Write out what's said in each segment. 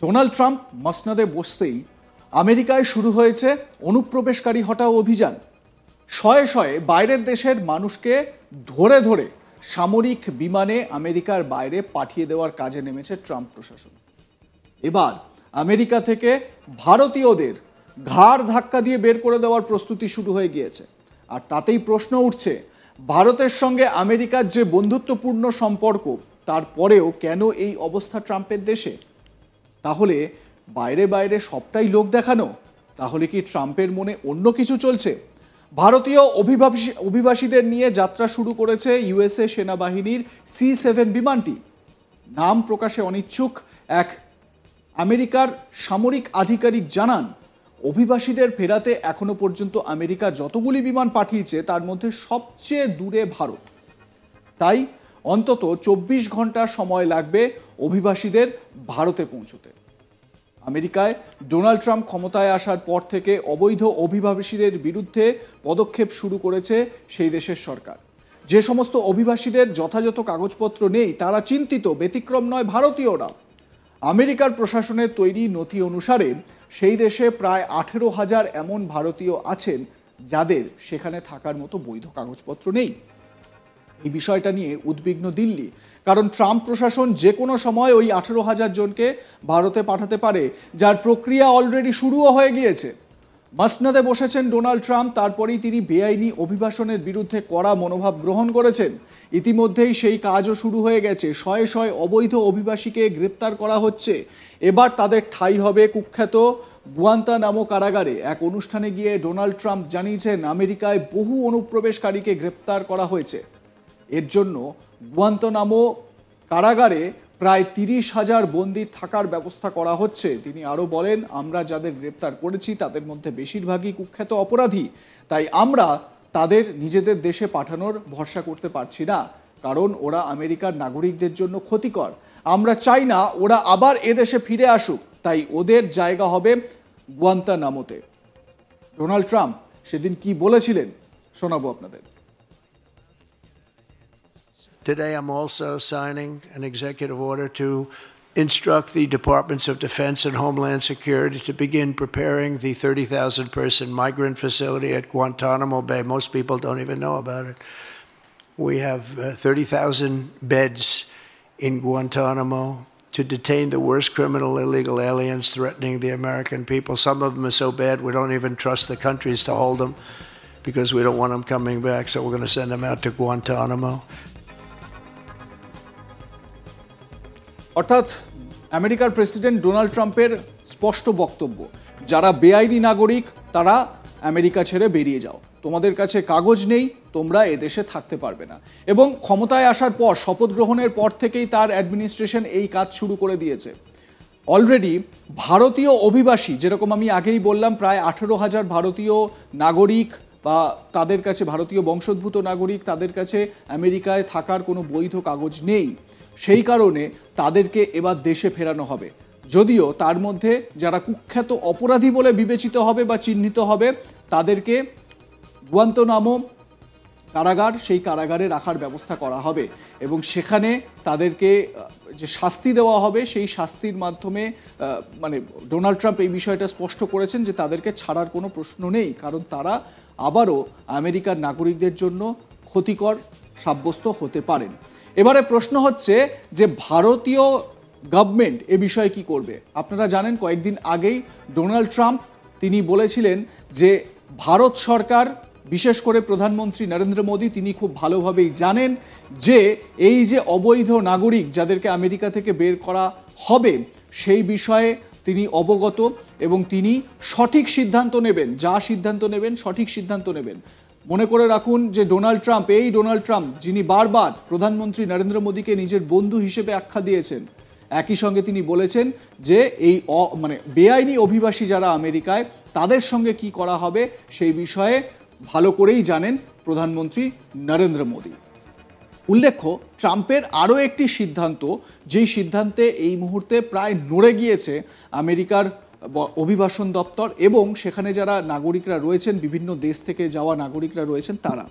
Donald Trump মসনদে বসতেই আমেরিকায় শুরু হয়েছে অনুপ্রবেশকারী হটাও অভিযান। শয়ে শয়ে বাইরের দেশের মানুষকে ধরে ধরে সামরিক বিমানে আমেরিকার বাইরে পাঠিয়ে দেওয়ার কাজে নেমেছে ট্রাম্প প্রশাসন। এবার আমেরিকা থেকে ভারতীয়দের ঘাড় ধাক্কা দিয়ে বের করে দেওয়ার প্রস্তুতি শুরু হয়ে গিয়েছে। আর তাতেই প্রশ্ন উঠছে, ভারতের সঙ্গে আমেরিকার যে বন্ধুত্বপূর্ণ সম্পর্ক, তারপরেও কেন এই অবস্থা ট্রাম্পের দেশে? তাহলে বাইরে বাইরে সবটাই লোক দেখানো? তাহলে কি ট্রাম্পের মনে অন্য কিছু চলছে? ভারতীয় অভিবাসীদের নিয়ে যাত্রা শুরু করেছে ইউএসএ সেনাবাহিনীর C-7 বিমানটি। নাম প্রকাশে অনিচ্ছুক এক আমেরিকার সামরিক আধিকারিক জানান, অভিবাসীদের ফেরাতে এখনো পর্যন্ত আমেরিকা যতগুলি বিমান পাঠিয়েছে তার মধ্যে সবচেয়ে দূরে ভারত। তাই অন্তত 24 ঘন্টা সময় লাগবে অভিবাসীদের ভারতে পৌঁছতে। আমেরিকায় ডোনাল্ড ট্রাম্প ক্ষমতায় আসার পর থেকে অবৈধ অভিবাসীদের বিরুদ্ধে পদক্ষেপ শুরু করেছে সেই দেশের সরকার। যে সমস্ত অভিবাসীদের যথাযথ কাগজপত্র নেই তারা চিন্তিত, ব্যতিক্রম নয় ভারতীয়রা। আমেরিকার প্রশাসনের তৈরি নথি অনুসারে সেই দেশে প্রায় 18,000 এমন ভারতীয় আছেন যাদের সেখানে থাকার মতো বৈধ কাগজপত্র নেই। এই বিষয়টা নিয়ে উদ্বিগ্ন দিল্লি, কারণ ট্রাম্প প্রশাসন যে কোনো সময় ওই 18,000 জনকে ভারতে পাঠাতে পারে, যার প্রক্রিয়া অলরেডি শুরুও হয়ে গিয়েছে। মসনদে বসেছেন ডোনাল্ড ট্রাম্প, তারপরেই তিনি বেআইনি অভিবাসনের বিরুদ্ধে কড়া মনোভাব গ্রহণ করেছেন। ইতিমধ্যেই সেই কাজও শুরু হয়ে গেছে। শয়ে শয়ে অবৈধ অভিবাসীকে গ্রেপ্তার করা হচ্ছে। এবার তাদের ঠাঁই হবে কুখ্যাত গুয়ান্তানামো কারাগারে। এক অনুষ্ঠানে গিয়ে ডোনাল্ড ট্রাম্প জানিয়েছেন, আমেরিকায় বহু অনুপ্রবেশকারীকে গ্রেপ্তার করা হয়েছে। এর জন্য গুয়ান্তানামো কারাগারে প্রায় 30,000 বন্দীর থাকার ব্যবস্থা করা হচ্ছে। তিনি আরও বলেন, আমরা যাদের গ্রেপ্তার করেছি তাদের মধ্যে বেশিরভাগই কুখ্যাত অপরাধী। তাই আমরা তাদের নিজেদের দেশে পাঠানোর ভরসা করতে পারছি না, কারণ ওরা আমেরিকার নাগরিকদের জন্য ক্ষতিকর। আমরা চাই না ওরা আবার এদেশে ফিরে আসুক, তাই ওদের জায়গা হবে গুয়ান্তানামোতে। ডোনাল্ড ট্রাম্প সেদিন কি বলেছিলেন শোনাবো আপনাদের। Today, I'm also signing an executive order to instruct the Departments of Defense and Homeland Security to begin preparing the 30,000-person migrant facility at Guantanamo Bay. Most people don't even know about it. We have 30,000 beds in Guantanamo to detain the worst criminal illegal aliens threatening the American people. Some of them are so bad we don't even trust the countries to hold them because we don't want them coming back, so we're going to send them out to Guantanamo. অর্থাৎ আমেরিকার president Donald ট্রাম্পের স্পষ্ট বক্তব্য, যারা বেআইনি নাগরিক তারা America ছেড়ে বেরিয়ে যাও, তোমাদের কাছে কাগজ নেই, তোমরা এদেশে থাকতে পারবে না। এবং ক্ষমতায় আসার পর, শপথ গ্রহণের পর থেকেই তার অ্যাডমিনিস্ট্রেশন এই কাজ শুরু করে দিয়েছে। অলরেডি ভারতীয় অভিবাসী, যেরকম আমি আগেই বললাম, প্রায় 18,000 ভারতীয় নাগরিক বা তাদের কাছে ভারতীয় বংশোদ্ভূত নাগরিক, তাদের কাছে আমেরিকায় থাকার কোনো বৈধ কাগজ নেই। সেই কারণে তাদেরকে এবার দেশে ফেরানো হবে। যদিও তার মধ্যে যারা কুখ্যাত অপরাধী বলে বিবেচিত হবে বা চিহ্নিত হবে তাদেরকে গুয়ান্তানামো কারাগার, সেই কারাগারে রাখার ব্যবস্থা করা হবে এবং সেখানে তাদেরকে যে শাস্তি দেওয়া হবে সেই শাস্তির মাধ্যমে মানে ডোনাল্ড ট্রাম্প এই বিষয়টা স্পষ্ট করেছেন যে তাদেরকে ছাড়ার কোনো প্রশ্ন নেই, কারণ তারা আবারও আমেরিকার নাগরিকদের জন্য ক্ষতিকর সাব্যস্ত হতে পারেন। এবারে প্রশ্ন হচ্ছে যে ভারতীয় গভর্নমেন্ট এ বিষয়ে কি করবে। আপনারা জানেন কয়েকদিন আগেই ডোনাল্ড ট্রাম্প তিনি বলেছিলেন যে ভারত সরকার, বিশেষ করে প্রধানমন্ত্রী নরেন্দ্র মোদী, তিনি খুব ভালোভাবেই জানেন যে এই যে অবৈধ নাগরিক যাদেরকে আমেরিকা থেকে বের করা হবে সেই বিষয়ে তিনি অবগত এবং তিনি সঠিক সিদ্ধান্ত নেবেন, যা সিদ্ধান্ত নেবেন সঠিক সিদ্ধান্ত নেবেন। মনে করে রাখুন যে ডোনাল্ড ট্রাম্প যিনি বারবার প্রধানমন্ত্রী নরেন্দ্র মোদীকে নিজের বন্ধু হিসেবে আখ্যা দিয়েছেন, একই সঙ্গে তিনি বলেছেন যে এই বেআইনি অভিবাসী যারা আমেরিকায় তাদের সঙ্গে কি করা হবে সেই বিষয়ে ভালো করেই জানেন প্রধানমন্ত্রী নরেন্দ্র মোদী। উল্লেখ্য, ট্রাম্পের আরও একটি সিদ্ধান্ত, যেই সিদ্ধান্তে এই মুহূর্তে প্রায় নড়ে গিয়েছে আমেরিকার অভিবাসন দপ্তর এবং সেখানে যারা নাগরিকরা রয়েছেন, বিভিন্ন দেশ থেকে যাওয়া নাগরিকরা রয়েছেন, তারা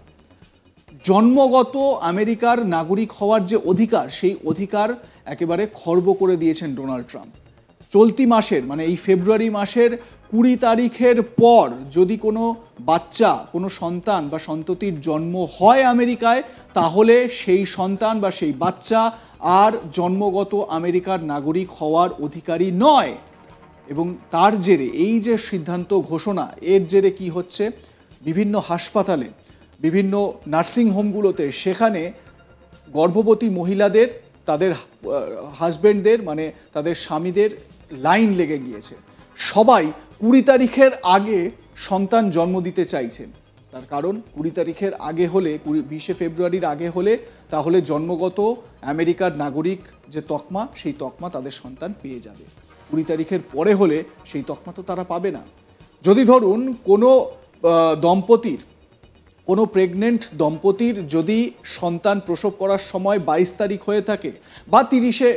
জন্মগত আমেরিকার নাগরিক হওয়ার যে অধিকার, সেই অধিকার একেবারে খর্ব করে দিয়েছেন ডোনাল্ড ট্রাম্প। চলতি মাসের মানে এই ফেব্রুয়ারি মাসের 20 তারিখের পর যদি কোনো বাচ্চা, কোনো সন্তান বা সন্ততির জন্ম হয় আমেরিকায়, তাহলে সেই সন্তান বা সেই বাচ্চা আর জন্মগত আমেরিকার নাগরিক হওয়ার অধিকারী নয়। এবং তার জেরে এই যে সিদ্ধান্ত ঘোষণা, এর জেরে কি হচ্ছে, বিভিন্ন হাসপাতালে, বিভিন্ন নার্সিংহোমগুলোতে সেখানে গর্ভবতী মহিলাদের, তাদের হাজব্যান্ডদের মানে তাদের স্বামীদের লাইন লেগে গিয়েছে। সবাই 20 তারিখের আগে সন্তান জন্ম দিতে চাইছেন। তার কারণ 20 তারিখের আগে হলে, 20 ফেব্রুয়ারির আগে হলে তাহলে জন্মগত আমেরিকার নাগরিক যে তকমা, সেই তকমা তাদের সন্তান পেয়ে যাবে। 20 তারিখের পরে হলে সেই তকমা তো তারা পাবে না। যদি ধরুন কোনো দম্পতির, কোনো প্রেগনেন্ট দম্পতির যদি সন্তান প্রসব করার সময় 22 তারিখ হয়ে থাকে বা 30শে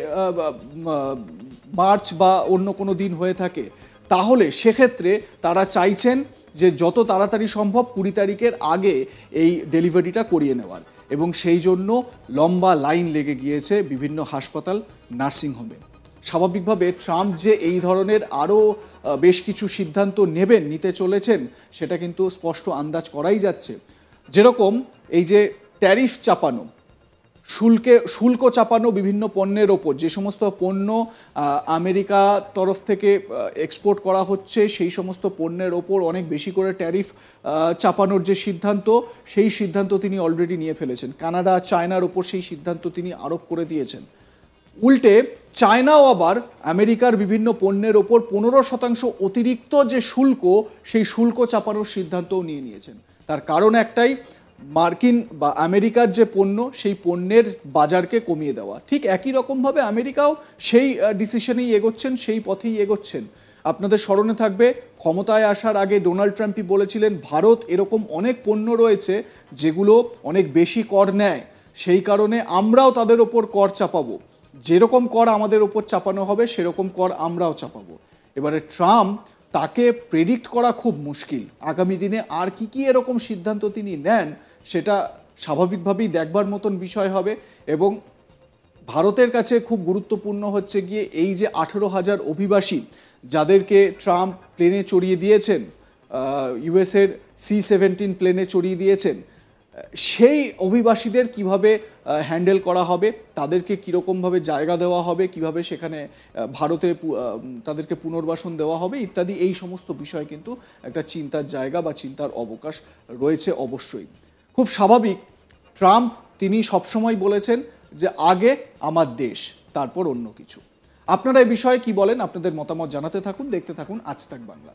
মার্চ বা অন্য কোনো দিন হয়ে থাকে, তাহলে সেক্ষেত্রে তারা চাইছেন যে যত তাড়াতাড়ি সম্ভব 20 তারিখের আগে এই ডেলিভারিটা করিয়ে নেওয়ার। এবং সেই জন্য লম্বা লাইন লেগে গিয়েছে বিভিন্ন হাসপাতাল, নার্সিংহোমে। স্বাভাবিকভাবে ট্রাম্প যে এই ধরনের আরও বেশ কিছু সিদ্ধান্ত নিতে চলেছেন, সেটা কিন্তু স্পষ্ট আন্দাজ করাই যাচ্ছে। যেরকম এই যে ট্যারিফ চাপানো, শুল্ক চাপানো বিভিন্ন পণ্যের ওপর, যে সমস্ত পণ্য আমেরিকা তরফ থেকে এক্সপোর্ট করা হচ্ছে সেই সমস্ত পণ্যের ওপর অনেক বেশি করে ট্যারিফ চাপানোর যে সিদ্ধান্ত, সেই সিদ্ধান্ত তিনি অলরেডি নিয়ে ফেলেছেন। কানাডা, চায়নার ওপর সেই সিদ্ধান্ত তিনি আরোপ করে দিয়েছেন। উল্টে চায়নাও আবার আমেরিকার বিভিন্ন পণ্যের ওপর 15% অতিরিক্ত যে শুল্ক, সেই শুল্ক চাপানোর সিদ্ধান্তও নিয়েছেন। তার কারণ একটাই, মার্কিন বা আমেরিকার যে পণ্য, সেই পণ্যের বাজারকে কমিয়ে দেওয়া। ঠিক একই রকমভাবে আমেরিকাও সেই ডিসিশনেই এগোচ্ছেন, সেই পথেই এগোচ্ছেন। আপনাদের স্মরণে থাকবে, ক্ষমতায় আসার আগে ডোনাল্ড ট্রাম্পই বলেছিলেন ভারত এরকম অনেক পণ্য রয়েছে যেগুলো অনেক বেশি কর নেয়, সেই কারণে আমরাও তাদের ওপর কর চাপাবো, যেরকম কর আমাদের ওপর চাপানো হবে সেরকম কর আমরাও চাপাবো। এবারে ট্রাম্প, তাকে প্রেডিক্ট করা খুব মুশকিল আগামী দিনে আর কি এরকম সিদ্ধান্ত তিনি নেন, সেটা স্বাভাবিকভাবেই দেখবার মতন বিষয় হবে। এবং ভারতের কাছে খুব গুরুত্বপূর্ণ হচ্ছে গিয়ে এই যে 18,000 অভিবাসী যাদেরকে ট্রাম্প প্লেনে চড়িয়ে দিয়েছেন, ইউএসের C-17 প্লেনে চড়িয়ে দিয়েছেন, সেই অভিবাসীদের কিভাবে হ্যান্ডেল করা হবে, তাদেরকে কীরকমভাবে জায়গা দেওয়া হবে, কিভাবে সেখানে ভারতে তাদেরকে পুনর্বাসন দেওয়া হবে ইত্যাদি, এই সমস্ত বিষয় কিন্তু একটা চিন্তার জায়গা বা চিন্তার অবকাশ রয়েছে অবশ্যই। খুব স্বাভাবিক, ট্রাম্প তিনি সবসময় বলেছেন যে আগে আমার দেশ, তারপর অন্য কিছু। আপনারা এই বিষয়ে কি বলেন? আপনাদের মতামত জানাতে থাকুন, দেখতে থাকুন আজ তাক বাংলা।